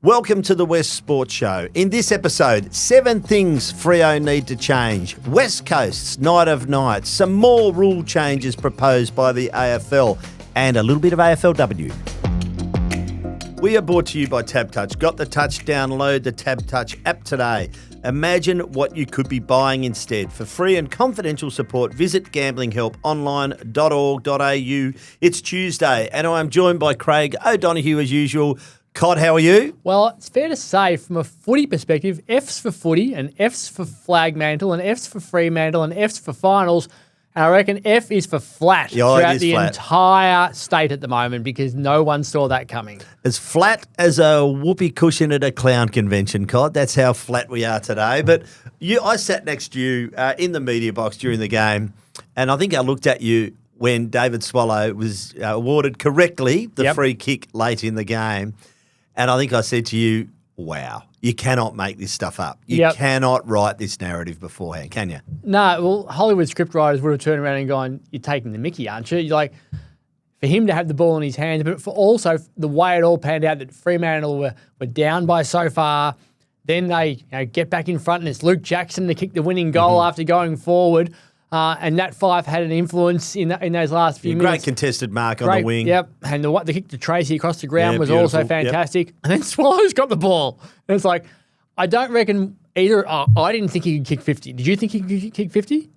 Welcome to the West Sport Show. In this episode, 7 things Freo need to change. West Coast's night of nights, some more rule changes proposed by the AFL, and a little bit of AFLW. We are brought to you by TabTouch. Got the touch? Download the TabTouch app today. Imagine what you could be buying instead. For free and confidential support, visit gamblinghelponline.org.au. It's Tuesday, and I am joined by Craig O'Donoghue as usual. Cod, how are you? Well, it's fair to say from a footy perspective, F's for footy and F's for Flagmantle and F's for Fremantle and F's for finals. And I reckon F is for flat throughout the entire state at the moment because no one saw that coming. As flat as a whoopee cushion at a clown convention, Cod. That's how flat we are today. But I sat next to you in the media box during the game, and I think I looked at you when David Swallow was awarded correctly the free kick late in the game. And I think I said to you, wow, you cannot make this stuff up. You cannot write this narrative beforehand, can you? No, well, Hollywood scriptwriters would have turned around and gone, you're taking the mickey, aren't you? You're like, for him to have the ball in his hands, but for also the way it all panned out that Fremantle were down by so far, then they get back in front and it's Luke Jackson to kick the winning goal after going forward. And Nat Fyfe had an influence in those last few minutes. Great contested mark on the wing. Yep. And the kick to Tracy across the ground was also fantastic. Yep. And then Swallows got the ball. And it's like, I don't reckon either. I didn't think he could kick 50. Did you think he could kick 50?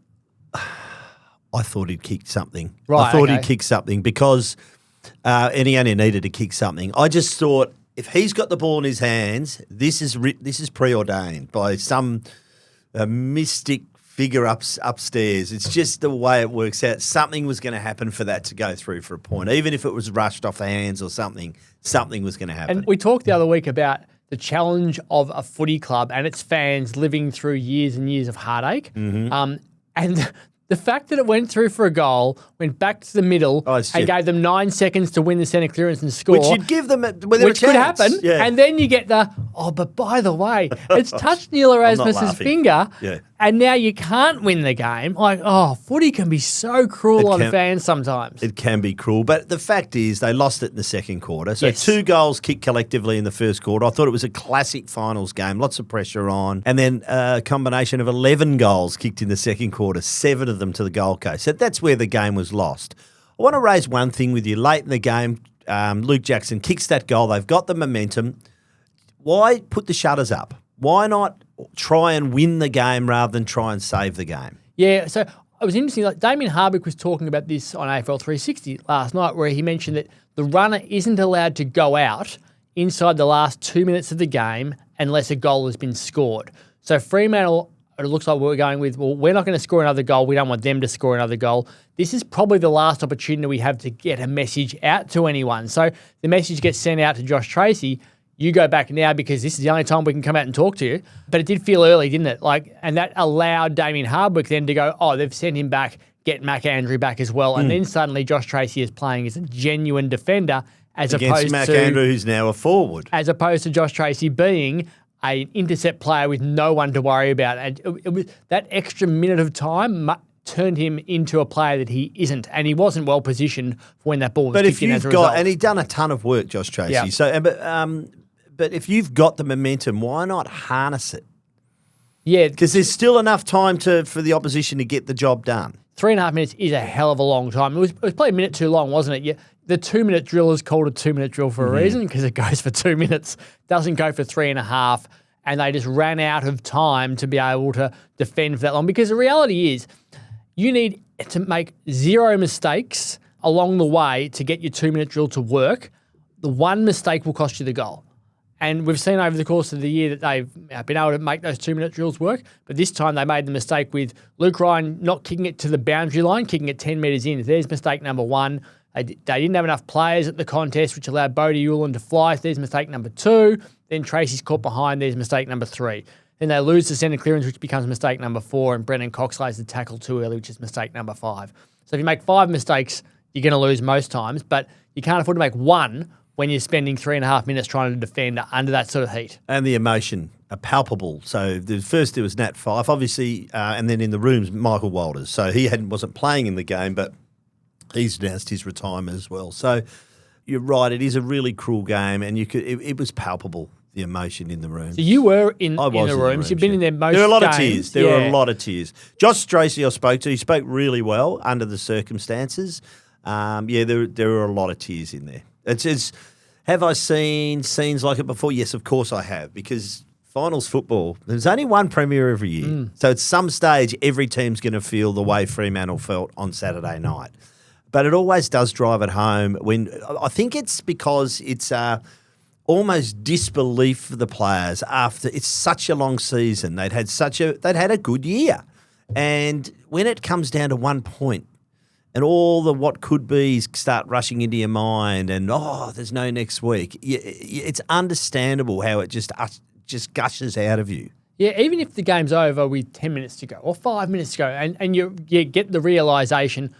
I thought he'd kick something. Right, I thought he'd kick something because and he only needed to kick something. I just thought if he's got the ball in his hands, this is preordained by some mystic figure upstairs. It's just the way it works out. Something was going to happen for that to go through for a point. Even if it was rushed off the hands or something was going to happen. And we talked the other week about the challenge of a footy club and its fans living through years and years of heartache. And the fact that it went through for a goal, went back to the middle, and gave them 9 seconds to win the centre clearance and score. Which you'd give them which could happen. Yeah. And then you get but by the way, it's touched Neil Erasmus's finger, and now you can't win the game. Footy can be so cruel on fans sometimes. It can be cruel, but the fact is they lost it in the second quarter. So 2 goals kicked collectively in the first quarter. I thought it was a classic finals game, lots of pressure on. And then a combination of 11 goals kicked in the second quarter, 7 of them to the Gold Coast. So that's where the game was lost. I want to raise one thing with you. Late in the game, Luke Jackson kicks that goal. They've got the momentum. Why put the shutters up? Why not try and win the game rather than try and save the game? Yeah, so it was interesting. Like Damien Hardwick was talking about this on AFL 360 last night where he mentioned that the runner isn't allowed to go out inside the last 2 minutes of the game unless a goal has been scored. So Fremantle, it looks like we're going with, well, we're not going to score another goal. We don't want them to score another goal. This is probably the last opportunity we have to get a message out to anyone. So the message gets sent out to Josh Tracy. You go back now because this is the only time we can come out and talk to you. But it did feel early, didn't it? And that allowed Damien Hardwick then to go, they've sent him back, get Mac Andrew back as well. And then suddenly Josh Tracy is playing as a genuine defender against Mac Andrew, who's now a forward. As opposed to Josh Tracy being an intercept player with no one to worry about. And it was that extra minute of time turned him into a player that he isn't, and he wasn't well positioned for when that ball was kicked in as a result. And he'd done a ton of work, Josh Tracy. Yeah. So, but if you've got the momentum, why not harness it? Yeah, because there's still enough time for the opposition to get the job done. 3.5 minutes is a hell of a long time. It was probably a minute too long, wasn't it? Yeah. The 2-minute drill is called a 2-minute drill for a reason because it goes for 2 minutes, doesn't go for 3.5, and they just ran out of time to be able to defend for that long. Because the reality is you need to make 0 mistakes along the way to get your 2-minute drill to work. The one mistake will cost you the goal. And we've seen over the course of the year that they've been able to make those 2-minute drills work. But this time they made the mistake with Luke Ryan not kicking it to the boundary line, kicking it 10 metres in. There's mistake number 1. They didn't have enough players at the contest, which allowed Bodie Ulan to fly. There's mistake number 2. Then Tracy's caught behind. There's mistake number 3. Then they lose the centre clearance, which becomes mistake number 4. And Brendan Cox lays the tackle too early, which is mistake number 5. So if you make 5 mistakes, you're going to lose most times. But you can't afford to make 1 when you're spending 3.5 minutes trying to defend under that sort of heat. And the emotion are palpable. So first there was Nat Fyfe, obviously, and then in the rooms, Michael Walters. So he wasn't playing in the game, but he's announced his retirement as well. So you're right, it is a really cruel game, and it was palpable the emotion in the room. So you were in the rooms. rooms. You've been in there most There were a lot games. of tears. There were a lot of tears. Josh Tracy I spoke to. He spoke really well under the circumstances. There were a lot of tears in there. It's have I seen scenes like it before? Yes, of course I have, because finals football, there's only one premier every year. So at some stage, every team's going to feel the way Fremantle felt on Saturday night. But it always does drive it home when I think it's because it's almost disbelief for the players after it's such a long season. They'd had a good year. And when it comes down to 1 point and all the what could be's start rushing into your mind and, there's no next week, it's understandable how it just gushes out of you. Yeah, even if the game's over with 10 minutes to go or 5 minutes to go and you get the realisation,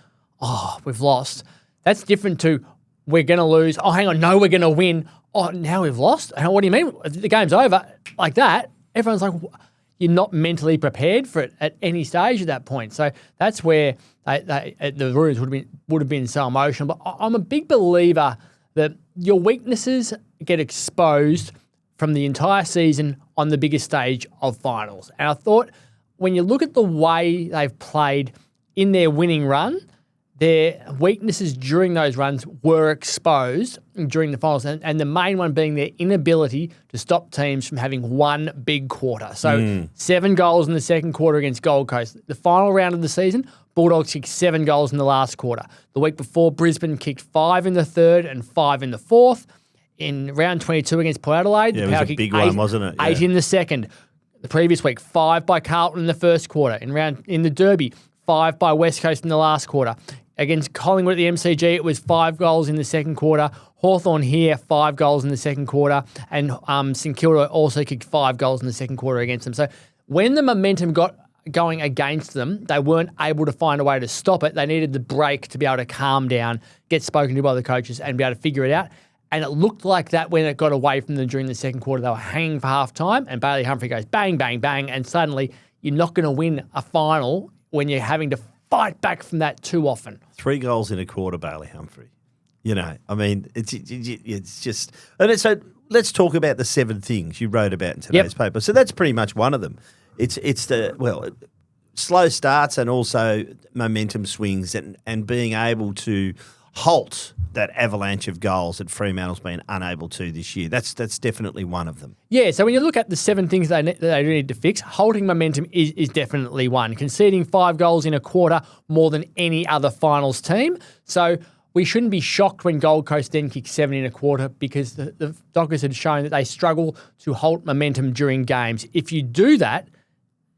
we've lost. That's different to we're going to lose. Oh, hang on, no, we're going to win. Oh, now we've lost? What do you mean? The game's over like that. Everyone's like, you're not mentally prepared for it at any stage at that point. So that's where the rooms would have been so emotional. But I'm a big believer that your weaknesses get exposed from the entire season on the biggest stage of finals. And I thought when you look at the way they've played in their winning run, their weaknesses during those runs were exposed during the finals, and the main one being their inability to stop teams from having one big quarter. So 7 goals in the second quarter against Gold Coast. The final round of the season, Bulldogs kicked 7 goals in the last quarter. The week before, Brisbane kicked 5 in the third and 5 in the fourth. In round 22 against Port Adelaide, it was a big one, wasn't it? 8 in the second. The previous week, 5 by Carlton in the first quarter. In the Derby, 5 by West Coast in the last quarter. Against Collingwood at the MCG, it was 5 goals in the second quarter. Hawthorn here, 5 goals in the second quarter. And St Kilda also kicked 5 goals in the second quarter against them. So when the momentum got going against them, they weren't able to find a way to stop it. They needed the break to be able to calm down, get spoken to by the coaches, and be able to figure it out. And it looked like that when it got away from them during the second quarter. They were hanging for half time, and Bailey Humphrey goes bang, bang, bang, and suddenly you're not going to win a final when you're having to fight back from that too often. 3 goals in a quarter, Bailey Humphrey. I mean, it's just... And so let's talk about the 7 things you wrote about in today's paper. So that's pretty much one of them. It's slow starts and also momentum swings and being able to halt that avalanche of goals that Fremantle's been unable to this year. That's definitely one of them. Yeah, so when you look at the 7 things that they do need to fix, halting momentum is definitely one. Conceding 5 goals in a quarter more than any other finals team. So we shouldn't be shocked when Gold Coast then kick 7 in a quarter because the Dockers had shown that they struggle to halt momentum during games. If you do that,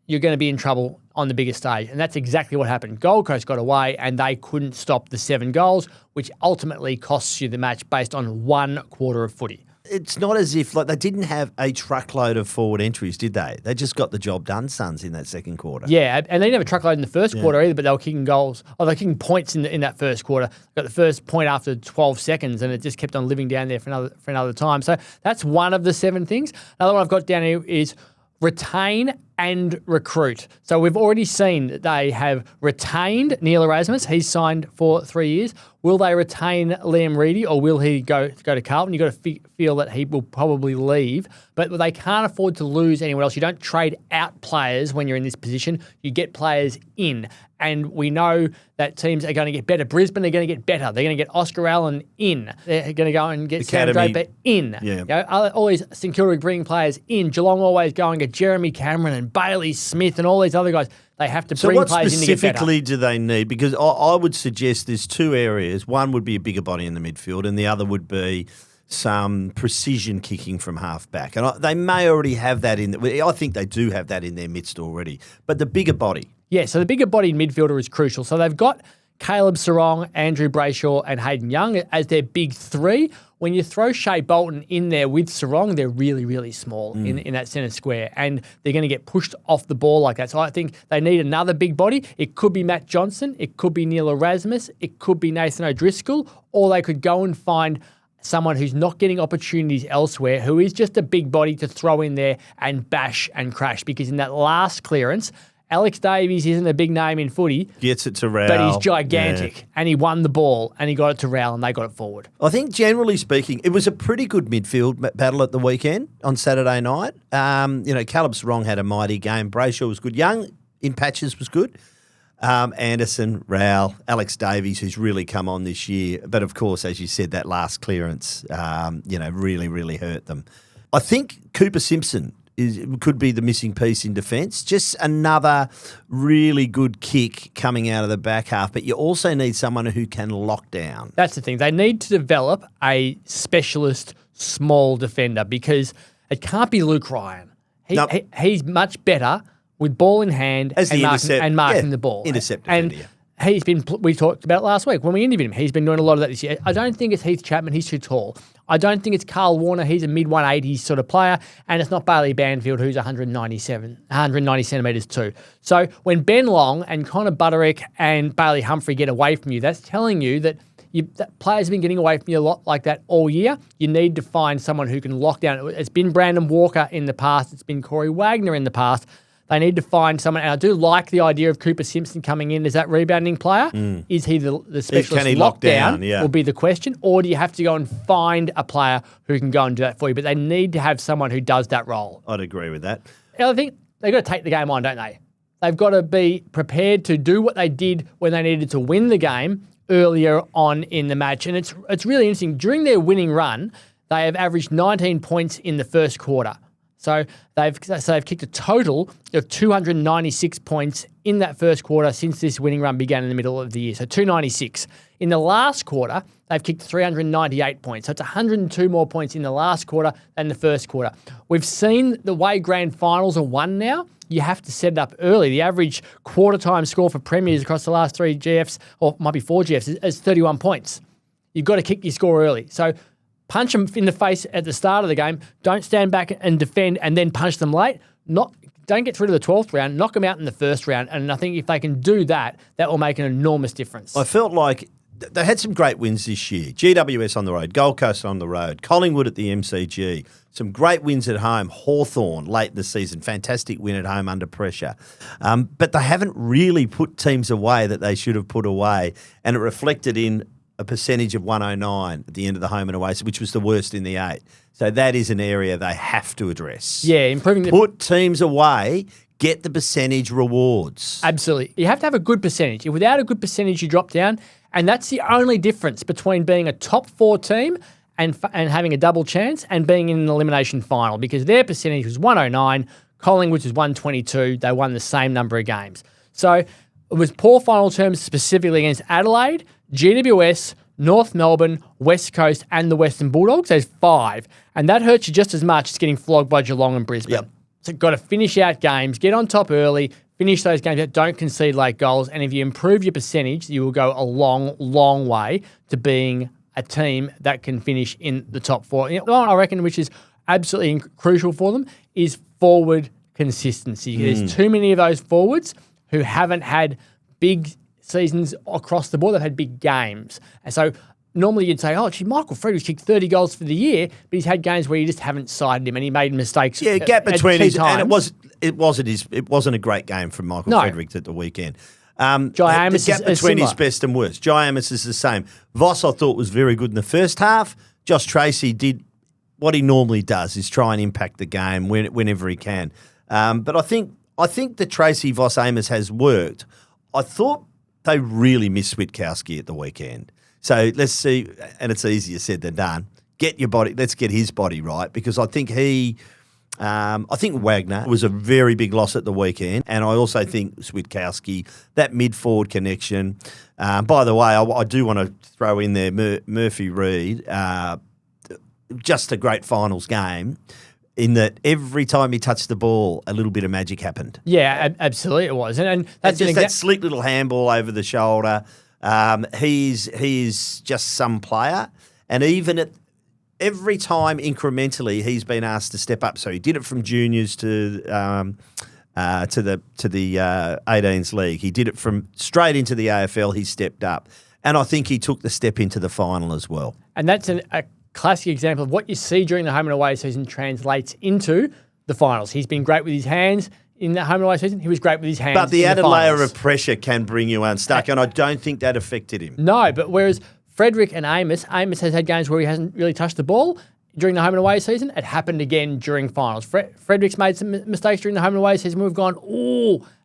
you're going to be in trouble on the biggest stage. And that's exactly what happened. Gold Coast got away and they couldn't stop the 7 goals, which ultimately costs you the match based on 1 quarter of footy. It's not as if they didn't have a truckload of forward entries, did they? They just got the job done, Suns, in that second quarter. Yeah, and they didn't have a truckload in the first quarter either, but they were kicking goals. They were kicking points in that first quarter. Got the first point after 12 seconds, and it just kept on living down there for another time. So that's one of the 7 things. Another one I've got down here is retain and recruit. So we've already seen that they have retained Neil Erasmus. He's signed for 3 years. Will they retain Liam Reedy or will he go to Carlton? You've got to feel that he will probably leave, but they can't afford to lose anyone else. You don't trade out players when you're in this position. You get players in. And we know that teams are going to get better. Brisbane are going to get better. They're going to get Oscar Allen in. They're going to go and get Sam Draper in. Yeah. Always St Kilda bringing players in. Geelong always going at Jeremy Cameron and Bailey Smith and all these other guys. They have to bring players in to get better. So what specifically do they need? Because I would suggest there's 2 areas. One would be a bigger body in the midfield and the other would be some precision kicking from half back. And they may already have that I think they do have that in their midst already. But the bigger body. Yeah, so the bigger bodied midfielder is crucial. So they've got Caleb Sarong, Andrew Brayshaw and Hayden Young as their big 3. When you throw Shea Bolton in there with Sarong, they're really, really small in that centre square and they're going to get pushed off the ball like that. So I think they need another big body. It could be Matt Johnson. It could be Neil Erasmus. It could be Nathan O'Driscoll. Or they could go and find someone who's not getting opportunities elsewhere, who is just a big body to throw in there and bash and crash. Because in that last clearance, Alex Davies isn't a big name in footy. Gets it to Rowell. But he's gigantic. Yeah. And he won the ball and he got it to Rowell and they got it forward. I think generally speaking, it was a pretty good midfield battle at the weekend on Saturday night. Caleb Sarong had a mighty game. Brayshaw was good. Young in patches was good. Anderson, Rowell, Alex Davies, who's really come on this year. But of course, as you said, that last clearance, really, really hurt them. I think Cooper Simpson could be the missing piece in defence. Just another really good kick coming out of the back half, but you also need someone who can lock down. That's the thing. They need to develop a specialist small defender because it can't be Luke Ryan. He's much better with ball in hand and marking the ball. Intercept defender. And we talked about it last week when we interviewed him. He's been doing a lot of that this year. I don't think it's Heath Chapman. He's too tall. I don't think it's Carl Warner. He's a mid-180s sort of player. And it's not Bailey Banfield, who's 190 centimetres too. So when Ben Long and Connor Butterick and Bailey Humphrey get away from you, that's telling you that players have been getting away from you a lot like that all year. You need to find someone who can lock down. It's been Brandon Walker in the past. It's been Corey Wagner in the past. They need to find someone, and I do like the idea of Cooper Simpson coming in as that rebounding player. Is he the specialist? Can he lock down? Yeah. Will be the question. Or do you have to go and find a player who can go and do that for you? But they need to have someone who does that role. I'd agree with that. I think they've got to take the game on, don't they? They've got to be prepared to do what they did when they needed to win the game earlier on in the match. And it's really interesting. During their winning run, they have averaged 19 points in the first quarter. So they've kicked a total of 296 points in that first quarter since this winning run began in the middle of the year. So 296. In the last quarter, they've kicked 398 points. So it's 102 more points in the last quarter than the first quarter. We've seen the way grand finals are won now. You have to set it up early. The average quarter time score for premiers across the last 3 GFs, or might be 4 GFs, is 31 points. You've got to kick your score early. So punch them in the face at the start of the game. Don't stand back and defend and then punch them late. Don't get through to the 12th round. Knock them out in the first round. And I think if they can do that, that will make an enormous difference. I felt like they had some great wins this year. GWS on the road, Gold Coast on the road, Collingwood at the MCG. Some great wins at home. Hawthorn late in the season. Fantastic win at home under pressure. But they haven't really put teams away that they should have put away. And it reflected in a percentage of 109 at the end of the home and away, which was the worst in the 8. So that is an area they have to address. Yeah, improving Put teams away, get the percentage rewards. Absolutely. You have to have a good percentage. Without a good percentage, you drop down, and that's the only difference between being a top 4 team and having a double chance and being in an elimination final, because their percentage was 109, Collingwood was 122. They won the same number of games. So it was poor final terms specifically against Adelaide, GWS, North Melbourne, West Coast, and the Western Bulldogs. There's 5. And that hurts you just as much as getting flogged by Geelong and Brisbane. Yep. So you've got to finish out games, get on top early, finish those games, don't concede late goals. And if you improve your percentage, you will go a long, long way to being a team that can finish in the top 4. You know, I reckon, which is absolutely crucial for them, is forward consistency. There's too many of those forwards who haven't had big seasons across the board. They've had big games. And so normally you'd say, Michael Friedrich kicked 30 goals for the year, but he's had games where you just haven't sided him and he made mistakes. Yeah, gap between his times. And it wasn't a great game from Michael Friedrich at the weekend. Jai Amos the gap is between similar. his best and worst. Jai Amos is the same. Voss, I thought, was very good in the first half. Josh Tracy did what he normally does, is try and impact the game whenever he can. But I think the Tracy Voss Amos has worked. I thought they really missed Switkowski at the weekend. So let's see, and it's easier said than done. Let's get his body right, because I think Wagner was a very big loss at the weekend, and I also think Switkowski, that mid-forward connection. By the way, I do want to throw in there Murphy Reid, just a great finals game, in that every time he touched the ball, a little bit of magic happened. Yeah, absolutely it was. And that's just that slick little handball over the shoulder. He's just some player. And even every time incrementally he's been asked to step up. So he did it from juniors to the 18s league. He did it from straight into the AFL. He stepped up. And I think he took the step into the final as well. And that's a classic example of what you see during the home and away season translates into the finals. He's been great with his hands. in that home and away season. He was great with his hands. But the added finals. layer of pressure can bring you unstuck, and I don't think that affected him. No, but whereas Frederick and Amos has had games where he hasn't really touched the ball during the home and away season. It happened again during finals. Frederick's made some mistakes during the home and away season. We've gone,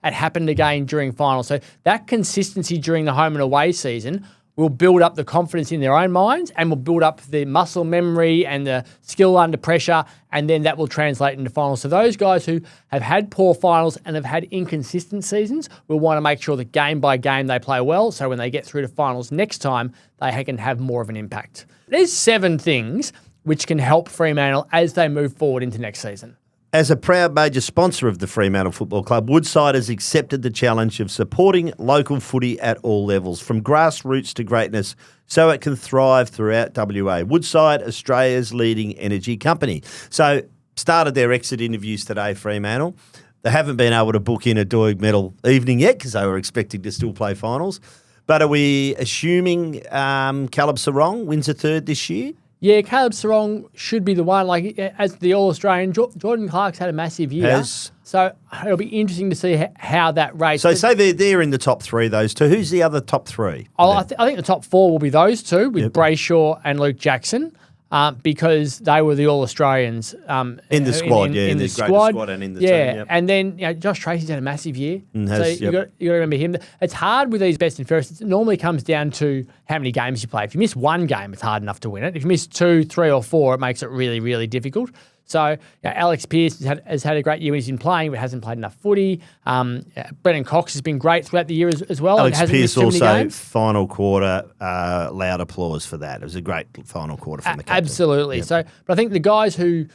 it happened again during finals. So that consistency during the home and away season will build up the confidence in their own minds and will build up the muscle memory and the skill under pressure, and then that will translate into finals. So those guys who have had poor finals and have had inconsistent seasons will want to make sure that game by game they play well, so when they get through to finals next time, they can have more of an impact. There's 7 things which can help Fremantle as they move forward into next season. As a proud major sponsor of the Fremantle Football Club, Woodside has accepted the challenge of supporting local footy at all levels, from grassroots to greatness, so it can thrive throughout WA. Woodside, Australia's leading energy company. So, started their exit interviews today, Fremantle. They haven't been able to book in a Doig medal evening yet because they were expecting to still play finals. But are we assuming Caleb Sarong wins a third this year? Yeah, Caleb Sarong should be the one. Like, as the All-Australian, Jordan Clark's had a massive year. So it'll be interesting to see how that race. So say they're in the top 3, those two. Who's the other top 3? I think the top 4 will be those two with Brayshaw and Luke Jackson. Because they were the in All-Australians. the squad, in the squad and in the team. Yep. And then Josh Tracy's had a massive year. So you got to remember him. It's hard with these best and fairest. It normally comes down to how many games you play. If you miss one game, it's hard enough to win it. If you miss 2, 3 or 4, it makes it really, really difficult. So Alex Pearce has had a great year when he's been playing, but hasn't played enough footy. Brennan Cox has been great throughout the year as well. Alex Pearce also, games. final quarter, loud applause for that. It was a great final quarter from the captain. Absolutely. Yep. So, but I think the guys who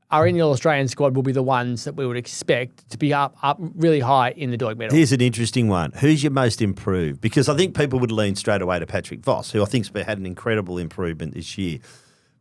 are in the All-Australian squad will be the ones that we would expect to be up really high in the Doig medal. Here's an interesting one. Who's your most improved? Because I think people would lean straight away to Patrick Voss, who I think's had an incredible improvement this year.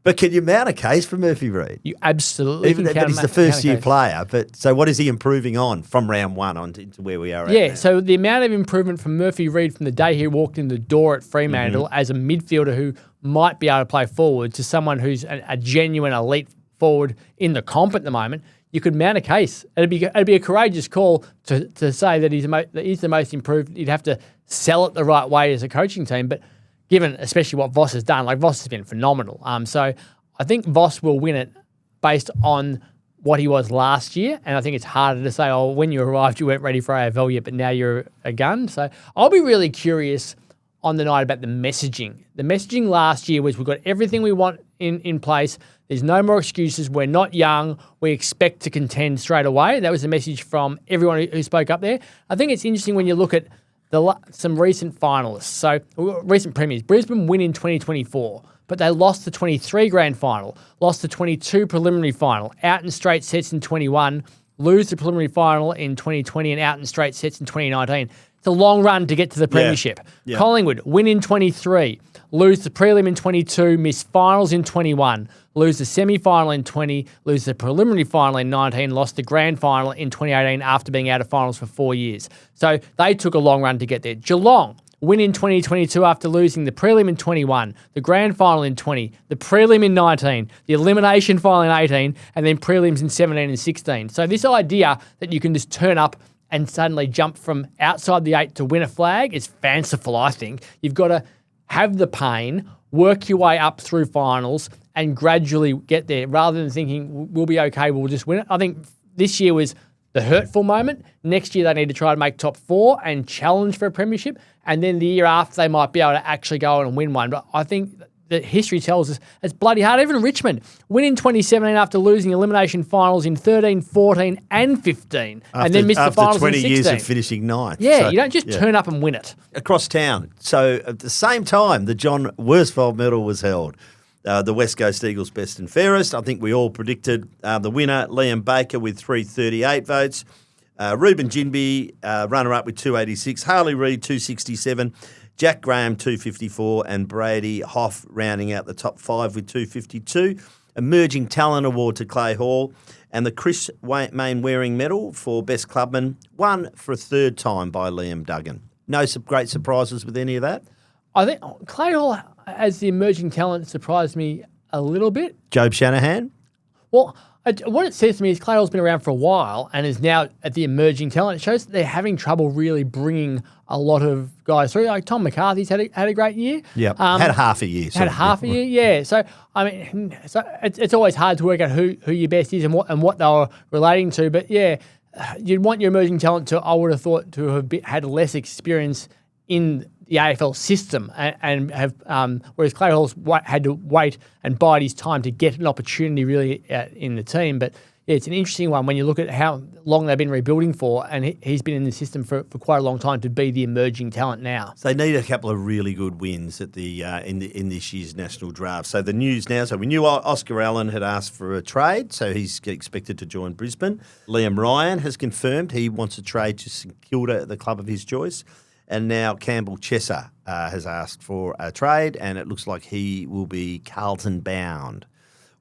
But can you mount a case for Murphy Reid? You absolutely can. Even that he's the first-year player. But so what is he improving on from round 1 on into where we are at now? So the amount of improvement from Murphy Reid from the day he walked in the door at Fremantle as a midfielder who might be able to play forward to someone who's a genuine elite forward in the comp at the moment, you could mount a case. It'd be a courageous call to say that he's the most improved. You'd have to sell it the right way as a coaching team, but given especially what Voss has done, like Voss has been phenomenal. So I think Voss will win it based on what he was last year, and I think it's harder to say, when you arrived you weren't ready for AFL yet, but now you're a gun. So I'll be really curious on the night about the messaging. The messaging last year was we've got everything we want in place. There's no more excuses. We're not young. We expect to contend straight away. That was the message from everyone who spoke up there. I think it's interesting when you look at some recent finalists. So recent premiers. Brisbane win in 2024, but they lost the 23 grand final, lost the 22 preliminary final, out in straight sets in 21, lose the preliminary final in 2020 and out in straight sets in 2019. It's a long run to get to the premiership. Yeah. Collingwood win in 23, lose the prelim in 22, miss finals in 21, lose the semi-final in 20, lose the preliminary final in 19, lost the grand final in 2018 after being out of finals for 4 years. So they took a long run to get there. Geelong win in 2022 after losing the prelim in 21, the grand final in 20, the prelim in 19, the elimination final in 18, and then prelims in 17 and 16. So this idea that you can just turn up and suddenly jump from outside the 8 to win a flag is fanciful, I think. You've got to have the pain, work your way up through finals, and gradually get there rather than thinking we'll be okay, we'll just win it. I think this year was the hurtful moment. Next year they need to try to make top 4 and challenge for a premiership. And then the year after they might be able to actually go on and win one. But I think that history tells us it's bloody hard. Even Richmond win in 2017 after losing elimination finals in 13, 14 and 15 and then missed the finals in 16. After 20 years of finishing ninth. Yeah, so, you don't just turn up and win it. Across town. So at the same time, the John Worsfold medal was held. The West Coast Eagles best and fairest. I think we all predicted the winner, Liam Baker, with 338 votes. Reuben Ginbey, runner-up with 286. Harley Reid, 267. Jack Graham, 254. And Brady Hoff rounding out the top 5 with 252. Emerging Talent Award to Clay Hall. And the Chris Mainwaring medal for Best Clubman, won for a third time by Liam Duggan. No great surprises with any of that? I think Clay Hall, as the emerging talent, surprised me a little bit. Job Shanahan? Well, What it says to me is Clay Hall's been around for a while and is now at the emerging talent. It shows that they're having trouble really bringing a lot of guys through. Like Tom McCarthy's had a great year. Yeah, had half a year. Had half a year, yeah. So I mean, it's always hard to work out who your best is and what they were relating to. But yeah, you'd want your emerging talent to, I would have thought, to have had less experience in the AFL system and have, whereas Clay Hall's had to wait and bide his time to get an opportunity really in the team. But yeah, it's an interesting one when you look at how long they've been rebuilding for, and he's been in the system for quite a long time to be the emerging talent now. So they need a couple of really good wins at the in this year's national draft. So the news now, so we knew Oscar Allen had asked for a trade, so he's expected to join Brisbane. Liam Ryan has confirmed he wants a trade to St Kilda, the club of his choice. And now Campbell Chesser has asked for a trade, and it looks like he will be Carlton bound.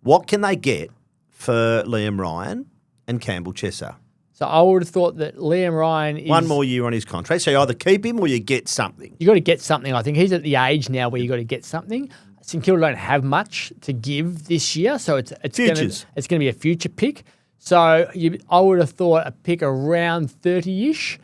What can they get for Liam Ryan and Campbell Chesser? So I would have thought that Liam Ryan is... One more year on his contract, so you either keep him or you get something. You got to get something, I think. He's at the age now where you got to get something. St Kilda don't have much to give this year, so it's going to be a future pick. So I would have thought a pick around 30-ish.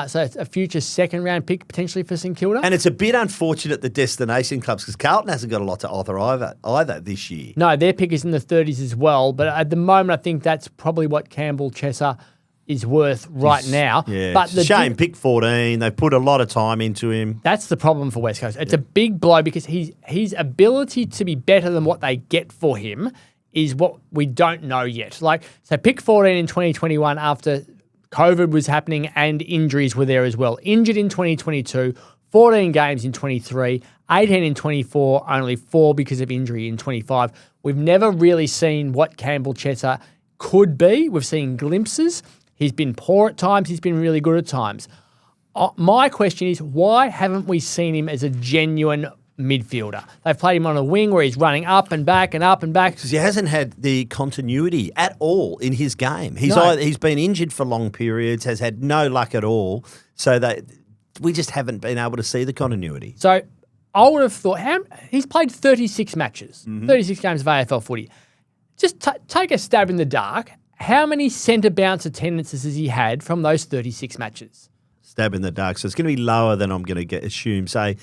So it's a future second-round pick potentially for St Kilda. And it's a bit unfortunate, the destination clubs, because Carlton hasn't got a lot to offer either this year. No, their pick is in the 30s as well. But at the moment, I think that's probably what Campbell Chesser is worth right now. Yeah, but it's a shame. Pick 14. They've put a lot of time into him. That's the problem for West Coast. It's a big blow because his ability to be better than what they get for him is what we don't know yet. So pick 14 in 2021 after COVID was happening and injuries were there as well. Injured in 2022, 14 games in 23, 18 in 24, only 4 because of injury in 25. We've never really seen what Campbell Chesser could be. We've seen glimpses. He's been poor at times. He's been really good at times. My question is, why haven't we seen him as a genuine midfielder? They've played him on a wing where he's running up and back and up and back. Because he hasn't had the continuity at all in his game. He's been injured for long periods, has had no luck at all. So that we just haven't been able to see the continuity. So I would have thought he's played 36 matches, 36 games of AFL footy. Just take a stab in the dark. How many centre bounce attendances has he had from those 36 matches? Stab in the dark. So it's going to be lower than I'm going to assume, say,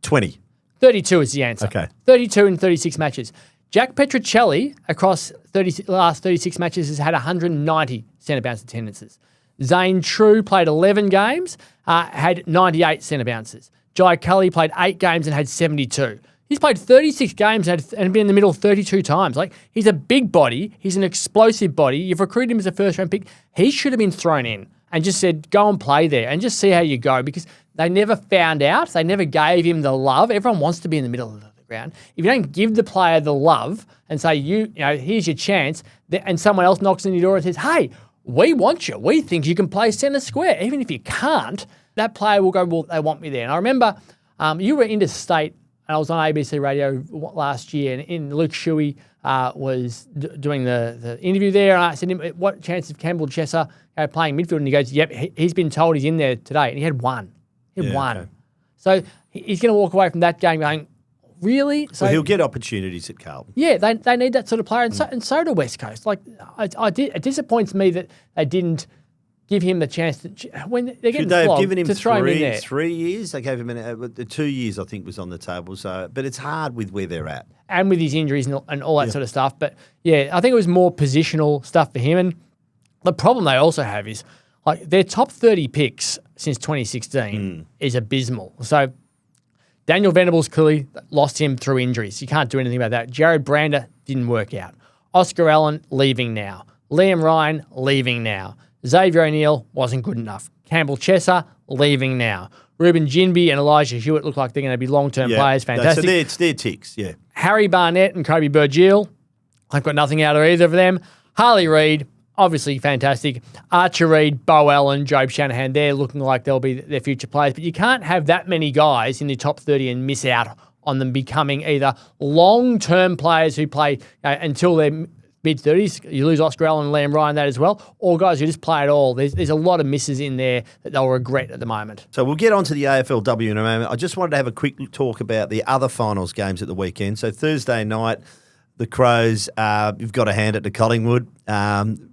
20. 32 is the answer. Okay. 32 in 36 matches. Jack Petrocelli, across the last 36 matches, has had 190 centre bounce attendances. Zane True played 11 games, had 98 centre bounces. Jai Cully played 8 games and had 72. He's played 36 games and been in the middle 32 times. He's a big body. He's an explosive body. You've recruited him as a first-round pick. He should have been thrown in and just said, go and play there and just see how you go, because they never found out. They never gave him the love. Everyone wants to be in the middle of the ground. If you don't give the player the love and say, here's your chance, and someone else knocks on your door and says, hey, we want you. We think you can play centre square. Even if you can't, that player will go, well, they want me there. And I remember you were interstate, and I was on ABC Radio last year, and Luke Shuey was doing the interview there, and I said, what chance of Campbell Chesser playing midfield? And he goes, yep, he's been told he's in there today, and he had one. Okay. So he's going to walk away from that game going, really? So he'll get opportunities at Carlton. Yeah, they need that sort of player, and so do West Coast. It disappoints me that they didn't give him the chance to, when they're getting flogged, given him to throw him in there. 3 years? They gave him 2 years, I think, was on the table. So, but it's hard with where they're at. And with his injuries and all that sort of stuff. But yeah, I think it was more positional stuff for him. And the problem they also have is their top 30 picks since 2016 is abysmal. So Daniel Venables clearly lost him through injuries. You can't do anything about that. Jared Brander didn't work out. Oscar Allen leaving now. Liam Ryan leaving now. Xavier O'Neill wasn't good enough. Campbell Chesser leaving now. Ruben Ginbey and Elijah Hewitt look like they're going to be long-term players. Fantastic. So it's their ticks, yeah. Harry Barnett and Kobe Burgill, I've got nothing out of either of them. Harley Reid, obviously fantastic. Archer Reid, Bo Allen, Jobe Shanahan, they're looking like they'll be their future players. But you can't have that many guys in the top 30 and miss out on them becoming either long-term players who play until they're mid-30s. You lose Oscar Allen and Liam Ryan that as well. Or guys who just play at all. There's a lot of misses in there that they'll regret at the moment. So we'll get on to the AFLW in a moment. I just wanted to have a quick talk about the other finals games at the weekend. So Thursday night, the Crows, you've got to hand it to Collingwood.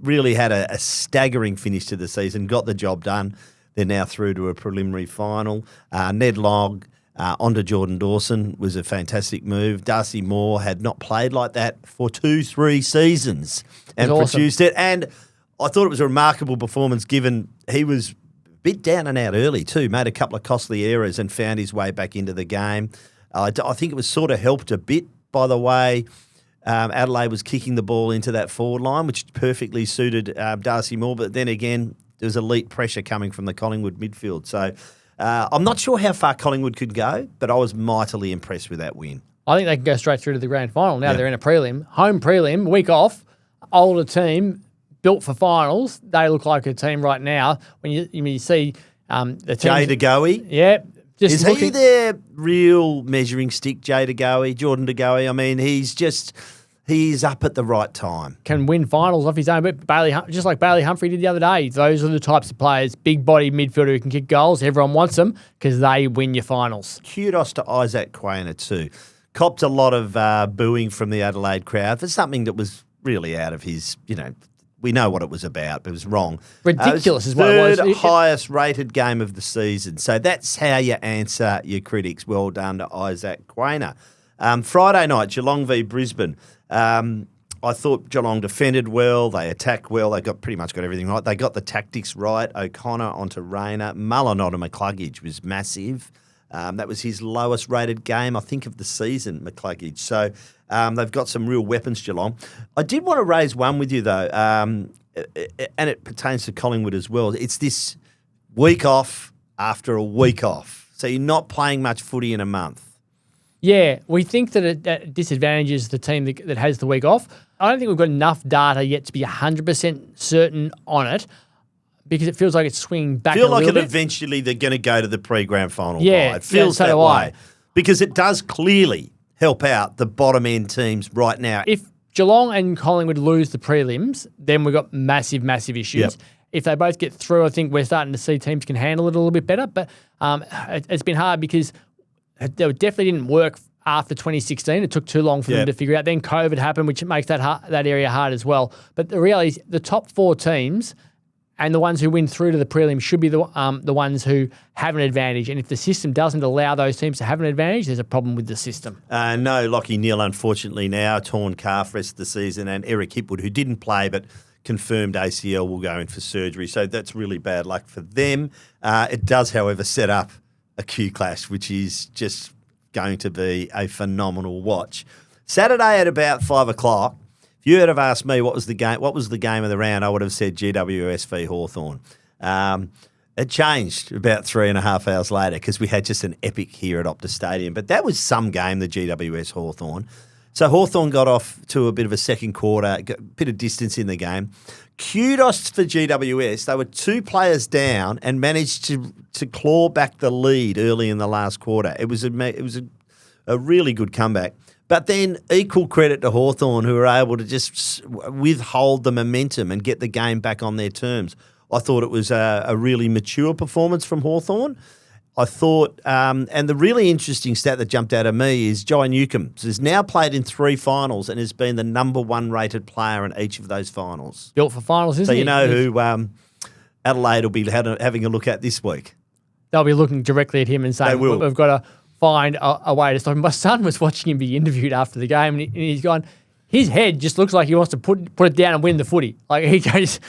Really had a staggering finish to the season, got the job done. They're now through to a preliminary final. Ned Long onto Jordan Dawson was a fantastic move. Darcy Moore had not played like that for 2-3 seasons and produced it. And I thought it was a remarkable performance given he was a bit down and out early too, made a couple of costly errors and found his way back into the game. I think it was sort of helped a bit by the way Adelaide was kicking the ball into that forward line, which perfectly suited Darcy Moore. But then again, there was elite pressure coming from the Collingwood midfield. So I'm not sure how far Collingwood could go, but I was mightily impressed with that win. I think they can go straight through to the grand final. Now they're in a prelim. Home prelim, week off, older team, built for finals. They look like a team right now. When you see the team. Jay DeGoey. Yeah. Is he their real measuring stick, Jay DeGoey, Jordan DeGoey? I mean, he's up at the right time. Can win finals off his own, but just like Bailey Humphrey did the other day. Those are the types of players, big body midfielder who can kick goals. Everyone wants them because they win your finals. Kudos to Isaac Quainer too. Copped a lot of booing from the Adelaide crowd for something that was really out of his, we know what it was about, but it was wrong. Ridiculous is what it was. Third highest rated game of the season. So that's how you answer your critics. Well done to Isaac Quainer. Friday night, Geelong v Brisbane. I thought Geelong defended well. They attacked well. They pretty much got everything right. They got the tactics right. O'Connor onto Rayner. Mullen onto McCluggage was massive. That was his lowest rated game, I think, of the season, McCluggage. So they've got some real weapons, Geelong. I did want to raise one with you, though, and it pertains to Collingwood as well. It's this week off after a week off. So you're not playing much footy in a month. Yeah, we think that it disadvantages the team that has the week off. I don't think we've got enough data yet to be 100% certain on it because it feels like it's swinging back a little bit. Eventually they're going to go to the pre-grand final. Yeah, it feels that way. Because it does clearly help out the bottom-end teams right now. If Geelong and Collingwood lose the prelims, then we've got massive, massive issues. Yep. If they both get through, I think we're starting to see teams can handle it a little bit better. But it's been hard because it definitely didn't work after 2016. It took too long for them to figure it out. Then COVID happened, which makes that area hard as well. But the reality is the top four teams and the ones who win through to the prelim should be the ones who have an advantage. And if the system doesn't allow those teams to have an advantage, there's a problem with the system. No, Lachie Neale, unfortunately, now torn calf rest of the season, and Eric Hipwood, who didn't play but confirmed ACL, will go in for surgery. So that's really bad luck for them. It does, however, set up a Q clash, which is just going to be a phenomenal watch. Saturday at about 5 o'clock, if you had have asked me what was the game of the round, I would have said GWS v Hawthorn. It changed about 3.5 hours later because we had just an epic here at Optus Stadium. But that was some game, the GWS Hawthorn. So Hawthorn got off to a bit of a second quarter, got a bit of distance in the game. Kudos for GWS. They were 2 players down and managed to claw back the lead early in the last quarter. It was a really good comeback. But then equal credit to Hawthorn, who were able to just withhold the momentum and get the game back on their terms. I thought it was a really mature performance from Hawthorn. I thought, and the really interesting stat that jumped out at me is Jai Newcombe has now played in 3 finals and has been the number 1 rated player in each of those finals. Built for finals, isn't he? So you know who Adelaide will be having a look at this week. They'll be looking directly at him and saying, we've got to find a way to stop him. My son was watching him be interviewed after the game and he's gone, his head just looks like he wants to put it down and win the footy. Like he just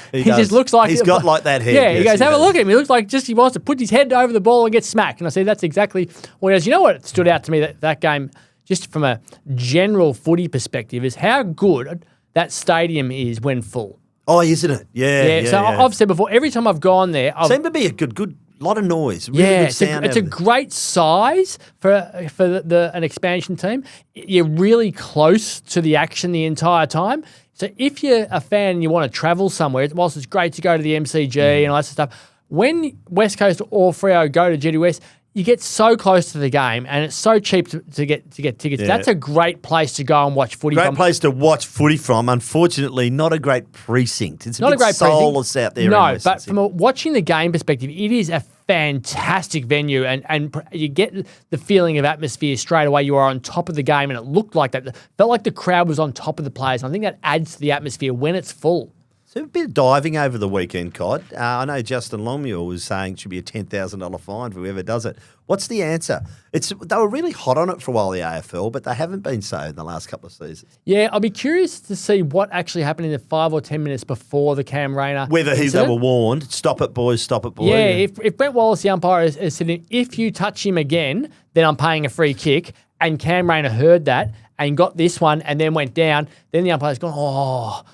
looks like he's got like that head. Yeah, he goes, have a look at him. He looks like he wants to put his head over the ball and get smacked. And I say that's exactly what he does. You know what stood out to me that game, just from a general footy perspective, is how good that stadium is when full. Oh, isn't it? Yeah. So I've said before, every time I've gone there, seemed to be a good lot of noise. Really good sound. It's a great size for an expansion team. You're really close to the action the entire time. So if you're a fan and you want to travel somewhere, whilst it's great to go to the MCG and all that sort of stuff, when West Coast or Freo go to GWS, you get so close to the game and it's so cheap to get tickets. Yeah. That's a great place to go and watch footy from. Great place to watch footy from. Unfortunately, not a great precinct. It's not a bit soulless out there. No, but from watching the game perspective, it is a fantastic venue, and you get the feeling of atmosphere straight away. You are on top of the game, and it looked like that. It felt like the crowd was on top of the players. And I think that adds to the atmosphere when it's full. So a bit of diving over the weekend, Cod. I know Justin Longmuir was saying it should be a $10,000 fine for whoever does it. What's the answer? They were really hot on it for a while, the AFL, but they haven't been so in the last couple of seasons. Yeah, I'll be curious to see what actually happened in the 5 or 10 minutes before the Cam Rayner Whether they were warned, stop it, boys, stop it, boys. Yeah, if Brent Wallace, the umpire, is saying, if you touch him again, then I'm paying a free kick, and Cam Rayner heard that and got this one and then went down, then the umpire's gone,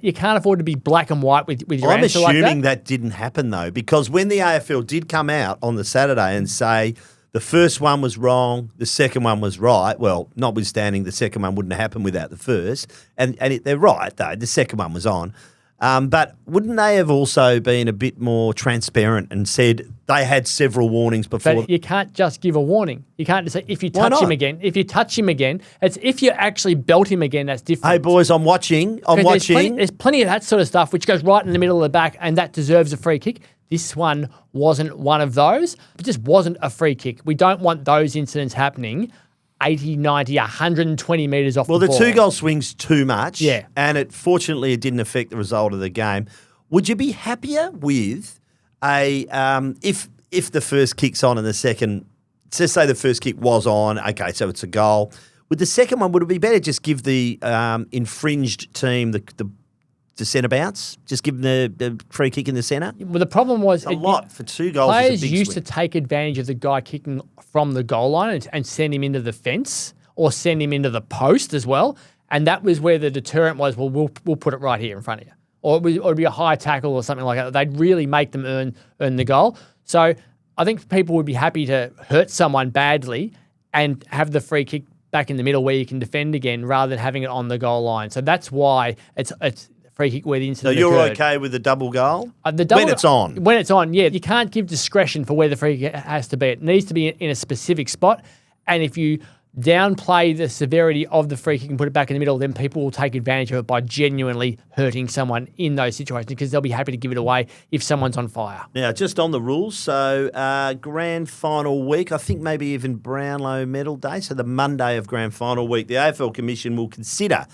you can't afford to be black and white with your answer like that. I'm assuming that didn't happen, though, because when the AFL did come out on the Saturday and say the first one was wrong, the second one was right, well, notwithstanding the second one wouldn't have happened without the first, and they're right, though, the second one was on. But wouldn't they have also been a bit more transparent and said they had several warnings before? But you can't just give a warning. You can't just say if you touch him again. If you touch him again, it's if you actually belt him again, that's different. Hey, boys, I'm watching. There's plenty of that sort of stuff which goes right in the middle of the back, and that deserves a free kick. This one wasn't one of those. It just wasn't a free kick. We don't want those incidents happening 80, 90, 120 metres off the ball. Well, the 2-goal swing's too much. Yeah. And fortunately, it didn't affect the result of the game. Would you be happier with if the first kick's on and the second, let's say the first kick was on, okay, so it's a goal. With the second one, would it be better just give the infringed team the centre bounce? Just give them the free kick in the centre? Well, the problem was... a lot for 2 goals. Players used to take advantage of the guy kicking from the goal line and send him into the fence or send him into the post as well. And that was where the deterrent was, well, we'll put it right here in front of you. Or it would be a high tackle or something like that. They'd really make them earn the goal. So I think people would be happy to hurt someone badly and have the free kick back in the middle where you can defend again rather than having it on the goal line. So that's why it's free kick where the incident occurred. So you're occurred. okay with the double goal? When it's on? When it's on, yeah. You can't give discretion for where the free kick has to be. It needs to be in a specific spot. And if you downplay the severity of the free kick and put it back in the middle, then people will take advantage of it by genuinely hurting someone in those situations because they'll be happy to give it away if someone's on fire. Now, just on the rules, so grand final week, I think maybe even Brownlow medal day, so the Monday of grand final week, the AFL Commission will consider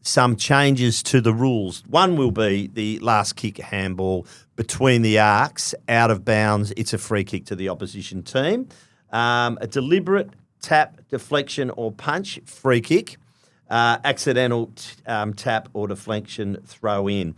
some changes to the rules. One will be the last kick handball between the arcs, out of bounds. It's a free kick to the opposition team. A deliberate tap, deflection or punch, free kick. Accidental tap or deflection, throw in.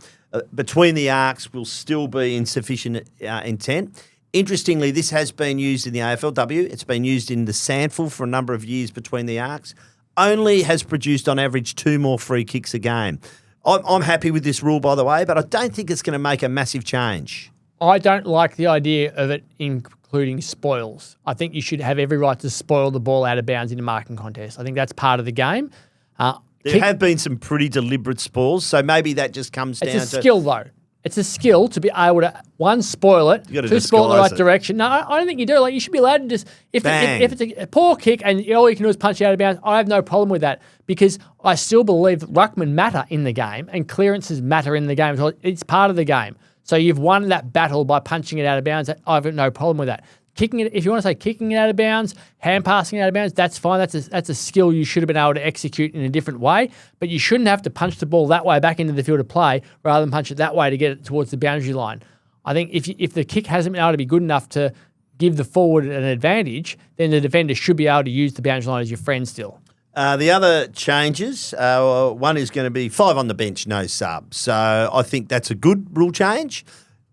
Between the arcs will still be insufficient intent. Interestingly, this has been used in the AFLW. It's been used in the Sandful for a number of years between the arcs. Only has produced on average 2 more free kicks a game. I'm happy with this rule, by the way, but I don't think it's going to make a massive change. I don't like the idea of it including spoils. I think you should have every right to spoil the ball out of bounds in a marking contest. I think that's part of the game. There have been some pretty deliberate spoils, so maybe that just comes down to... It's a skill, though. It's a skill to be able to, one, spoil it, two, spoil it the right direction. No, I don't think you do. Like, you should be allowed to just, if it's a poor kick and all you can do is punch it out of bounds, I have no problem with that because I still believe that ruckmen matter in the game and clearances matter in the game. So it's part of the game. So you've won that battle by punching it out of bounds. I've got no problem with that. Kicking it, if you want to say kicking it out of bounds, hand passing it out of bounds, that's fine. That's a skill you should have been able to execute in a different way. But you shouldn't have to punch the ball that way back into the field of play rather than punch it that way to get it towards the boundary line. I think if the kick hasn't been able to be good enough to give the forward an advantage, then the defender should be able to use the boundary line as your friend still. The other changes, one is going to be 5 on the bench, no sub. So I think that's a good rule change.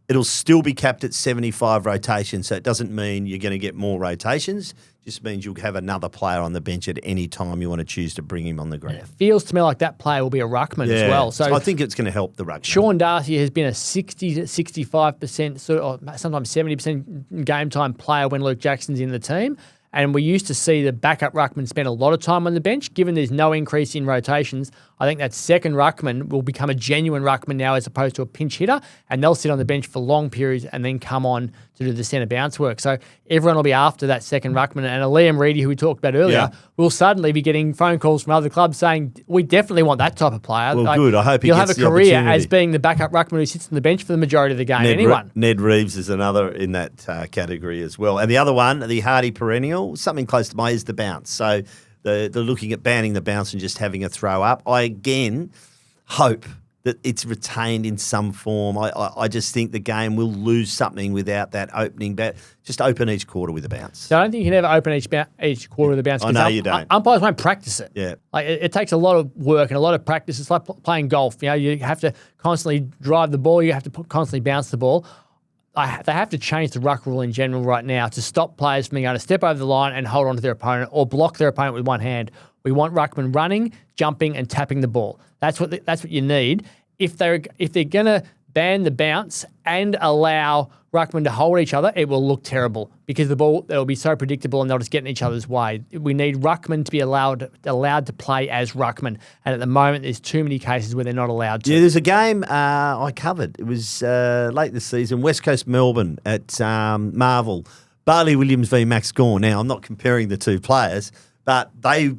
It'll still be capped at 75 rotations, so it doesn't mean you're going to get more rotations. It just means you'll have another player on the bench at any time you want to choose to bring him on the ground. It feels to me like that player will be a ruckman as well. So I think it's going to help the ruckman. Sean Darcy has been a 60 to 65%, or sometimes 70% game time player when Luke Jackson's in the team. And we used to see the backup ruckman spend a lot of time on the bench. Given there's no increase in rotations, I think that second ruckman will become a genuine ruckman now as opposed to a pinch hitter, and they'll sit on the bench for long periods and then come on to do the centre bounce work. So everyone will be after that second ruckman, and a Liam Reedy, who we talked about earlier, will suddenly be getting phone calls from other clubs saying, we definitely want that type of player. Well, good. I hope he He'll gets have a the career opportunity. as being the backup ruckman who sits on the bench for the majority of the game. Ned Reeves is another in that category as well. And the other one, the hardy perennial, something close to is the bounce. So they're looking at banning the bounce and just having a throw up. I, again, hope that it's retained in some form. I just think the game will lose something without that opening. Just open each quarter with a bounce. So I don't think you can ever open each quarter with a bounce. I know you don't. Umpires won't practice it. Yeah. Like it takes a lot of work and a lot of practice. It's like playing golf. You know, you have to constantly drive the ball. You have to constantly bounce the ball. They have to change the ruck rule in general right now to stop players from being able to step over the line and hold on to their opponent or block their opponent with one hand. We want ruckmen running, jumping, and tapping the ball. That's what you need. If they're gonna ban the bounce and allow ruckmen to hold each other, it will look terrible because the ball will be so predictable and they'll just get in each other's way. We need ruckmen to be allowed to play as ruckmen, and at the moment there's too many cases where they're not allowed to. Yeah, there's a game I covered. It was late this season, West Coast Melbourne at Marvel. Barley Williams v Max Gorn. Now, I'm not comparing the two players, but they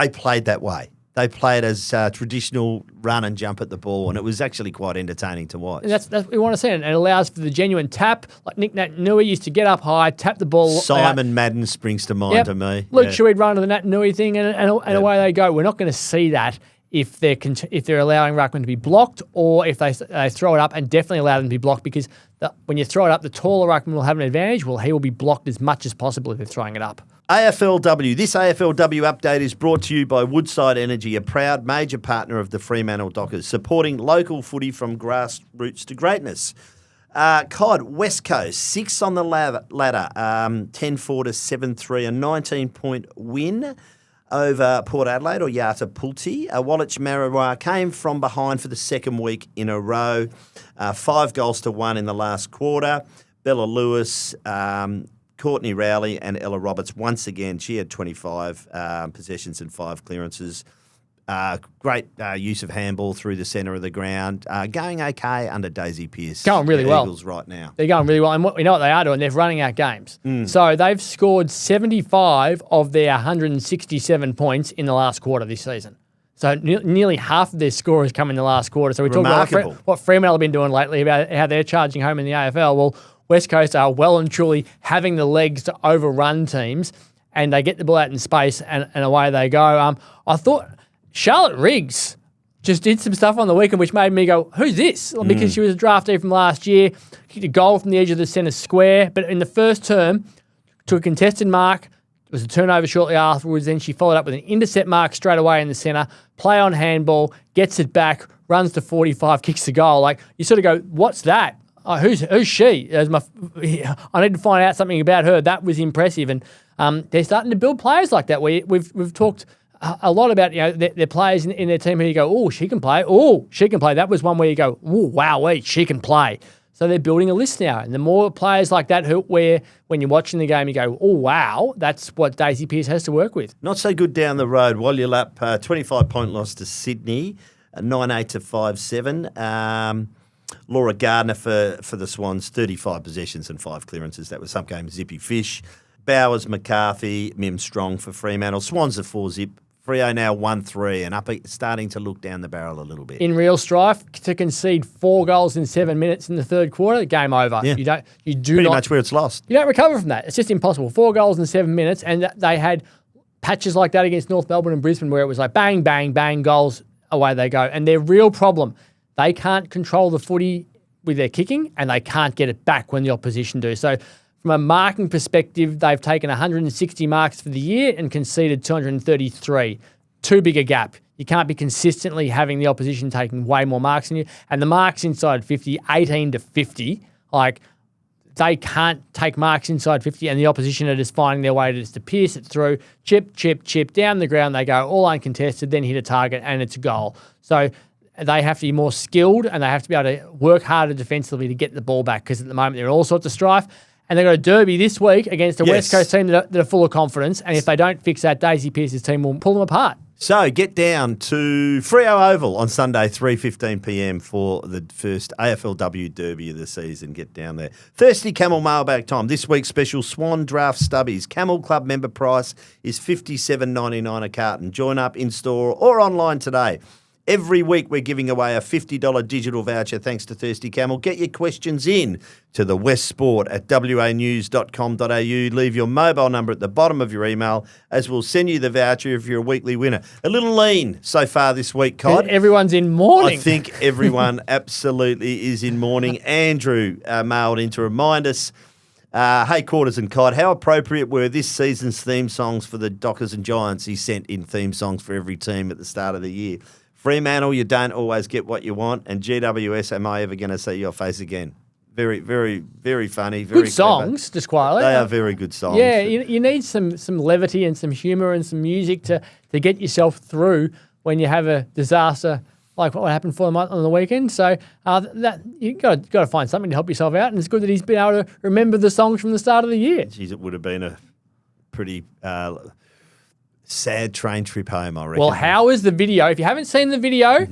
played that way. They played as traditional run and jump at the ball, and it was actually quite entertaining to watch. And that's what we want to see, and it allows for the genuine tap. Like Nick Nat Nui used to get up high, tap the ball. Simon Madden springs to mind to me. Luke Shuey run to the Nat Nui thing, and away they go. We're not going to see that if they're allowing ruckman to be blocked, or if they throw it up, and definitely allow them to be blocked, because when you throw it up, the taller ruckman will have an advantage. Well, he will be blocked as much as possible if they're throwing it up. AFLW. This AFLW update is brought to you by Woodside Energy, a proud major partner of the Fremantle Dockers, supporting local footy from grassroots to greatness. COD, West Coast, 6 on the ladder, 10-4 to 7-3, a 19-point win over Port Adelaide or Yata Pulti. Wallich Marrawar came from behind for the second week in a row, 5 goals to 1 in the last quarter. Bella Lewis, Courtney Rowley and Ella Roberts, once again, she had 25 possessions and 5 clearances. Great use of handball through the centre of the ground. Going okay under Daisy Pearce. Going really well. Eagles right now. They're going really well. And we know what they are doing. They're running out games. So they've scored 75 of their 167 points in the last quarter this season. So nearly half of their score has come in the last quarter. So we talked about what Fremantle have been doing lately, about how they're charging home in the AFL. Well, West Coast are well and truly having the legs to overrun teams, and they get the ball out in space, and away they go. I thought Charlotte Riggs just did some stuff on the weekend which made me go, who's this? Because she was a draftee from last year, kicked a goal from the edge of the centre square, but in the first term, took a contested mark. It was a turnover shortly afterwards. Then she followed up with an intercept mark straight away in the centre, play on handball, gets it back, runs to 45, kicks the goal. Like, you sort of go, what's that? Oh, who's she? I need to find out something about her. That was impressive, and they're starting to build players like that. We've talked a lot about their players in their team who you go, oh, she can play. Oh, she can play. That was one where you go, oh, wow, she can play. So they're building a list now, and the more players like that where when you're watching the game you go, oh, wow, that's what Daisy Pearce has to work with. Not so good down the road. Wallulap, 25-point loss to Sydney, 9-8 to 5-7. Laura Gardner for the Swans, 35 possessions and 5 clearances. That was some game zippy fish. Bowers, McCarthy, Mim Strong for Fremantle. Swans are 4-zip. Freo now 1-3 and starting to look down the barrel a little bit. In real strife, to concede 4 goals in 7 minutes in the third quarter, game over. Yeah. Pretty much where it's lost. You don't recover from that. It's just impossible. 4 goals in 7 minutes, and they had patches like that against North Melbourne and Brisbane where it was like bang, bang, bang, goals, away they go. And their real problem, they can't control the footy with their kicking, and they can't get it back when the opposition do. So from a marking perspective, they've taken 160 marks for the year and conceded 233. Too big a gap. You can't be consistently having the opposition taking way more marks than you. And the marks inside 50, 18 to 50, like they can't take marks inside 50, and the opposition are just finding their way to pierce it through, chip, down the ground they go, all uncontested, then hit a target, and it's a goal. So they have to be more skilled, and they have to be able to work harder defensively to get the ball back, because at the moment they're in all sorts of strife. And they've got a derby this week against a Yes. West Coast team that are full of confidence. And if they don't fix that, Daisy Pearce's team will pull them apart. So get down to Freo Oval on Sunday, 3:15 p.m. for the first AFLW derby of the season. Get down there. Thirsty Camel mailbag time. This week's special Swan Draft Stubbies. Camel Club member price is $57.99 a carton. Join up in-store or online today. Every week we're giving away a $50 digital voucher thanks to Thirsty Camel. Get your questions in to TheWestSport at wanews.com.au. Leave your mobile number at the bottom of your email as we'll send you the voucher if you're a weekly winner. A little lean so far this week, Cod. Everyone's in mourning. I think everyone absolutely is in mourning. Andrew mailed in to remind us, hey, Quarters and Cod, how appropriate were this season's theme songs for the Dockers and Giants? He sent in theme songs for every team at the start of the year. Fremantle, you don't always get what you want. And GWS, am I ever going to see your face again? Very, very, very funny. Very good songs, clever. just quietly. They are very good songs. Yeah, you need some levity and some humour and some music to get yourself through when you have a disaster like what happened for them on the weekend. So that you got to find something to help yourself out. And it's good that he's been able to remember the songs from the start of the year. Jeez, it would have been a pretty sad train trip home, I reckon. Well, how is the video? If you haven't seen the video,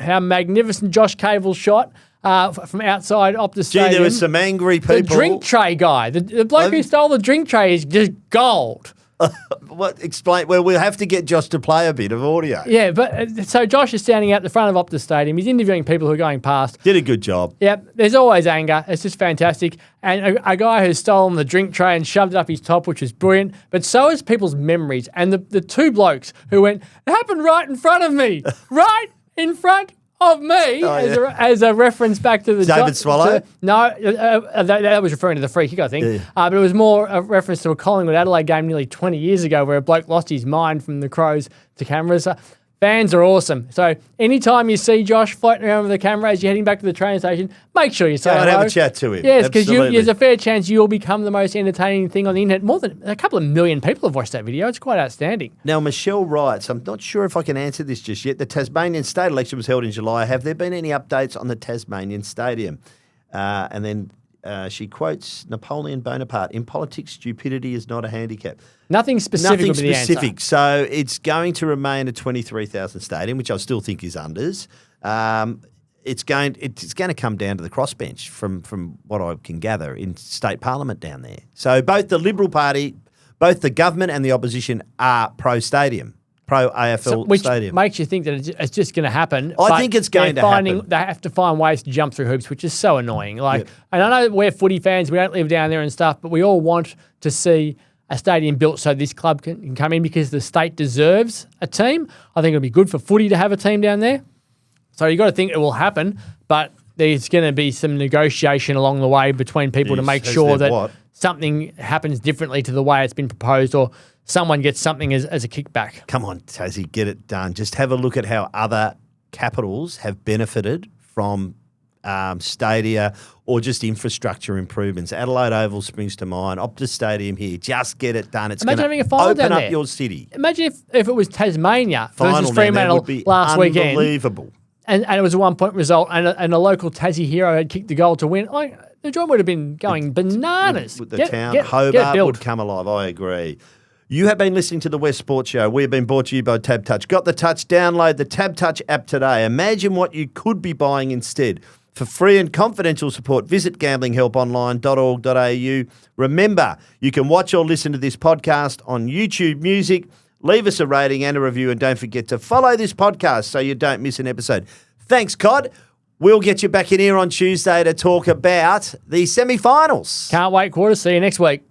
how magnificent Josh Cable shot from outside Optus Stadium. There were some angry people. The drink tray guy, the bloke who stole the drink tray is just gold. What? Explain. Well, we'll have to get Josh to play a bit of audio. Yeah, but so Josh is standing out the front of Optus Stadium. He's interviewing people who are going past. Did a good job. Yep, there's always anger. It's just fantastic. And a guy who's stolen the drink tray and shoved it up his top, which is brilliant. But so is people's memories. And the two blokes who went, it happened right in front of me. Right in front of me, as a reference back to the David Swallow? That was referring to the free kick, I think. Yeah. But it was more a reference to a Collingwood Adelaide game nearly 20 years ago where a bloke lost his mind from the Crows to cameras. Fans are awesome. So anytime you see Josh floating around with the camera as you're heading back to the train station, make sure you say hello. Have a chat to him. Yes, because there's a fair chance you'll become the most entertaining thing on the internet. More than a couple of million people have watched that video. It's quite outstanding. Now, Michelle writes, I'm not sure if I can answer this just yet. The Tasmanian state election was held in July. Have there been any updates on the Tasmanian stadium? And then she quotes Napoleon Bonaparte. In politics, stupidity is not a handicap. Nothing specific will be the answer. So it's going to remain a 23,000 stadium, which I still think is unders. It's going to come down to the crossbench from what I can gather in state parliament down there. So both the Liberal Party, both the government and the opposition are pro-stadium. Pro-AFL which stadium. Makes you think that it's just going to happen. I think it's going to happen. They have to find ways to jump through hoops, which is so annoying. And I know we're footy fans, we don't live down there and stuff, but we all want to see a stadium built so this club can come in because the state deserves a team. I think it'll be good for footy to have a team down there. So you've got to think it will happen, but there's going to be some negotiation along the way between people to make sure that something happens differently to the way it's been proposed or someone gets something as a kickback. Come on, Tassie, get it done. Just have a look at how other capitals have benefited from stadia or just infrastructure improvements. Adelaide Oval springs to mind. Optus Stadium here. Just get it done. It's going to open up your city. Imagine if it was Tasmania versus Fremantle Fremantle last weekend. Unbelievable. And it was a 1-point result and a local Tassie hero had kicked the goal to win. The joint would have been going bananas. With the town, Hobart would come alive. I agree. You have been listening to the West Sports Show. We've been brought to you by Tab Touch. Got the touch? Download the Tab Touch app today. Imagine what you could be buying instead. For free and confidential support, visit gamblinghelponline.org.au. Remember, you can watch or listen to this podcast on YouTube Music. Leave us a rating and a review, and don't forget to follow this podcast so you don't miss an episode. Thanks, Cod. We'll get you back in here on Tuesday to talk about the semi-finals. Can't wait, Quarter. See you next week.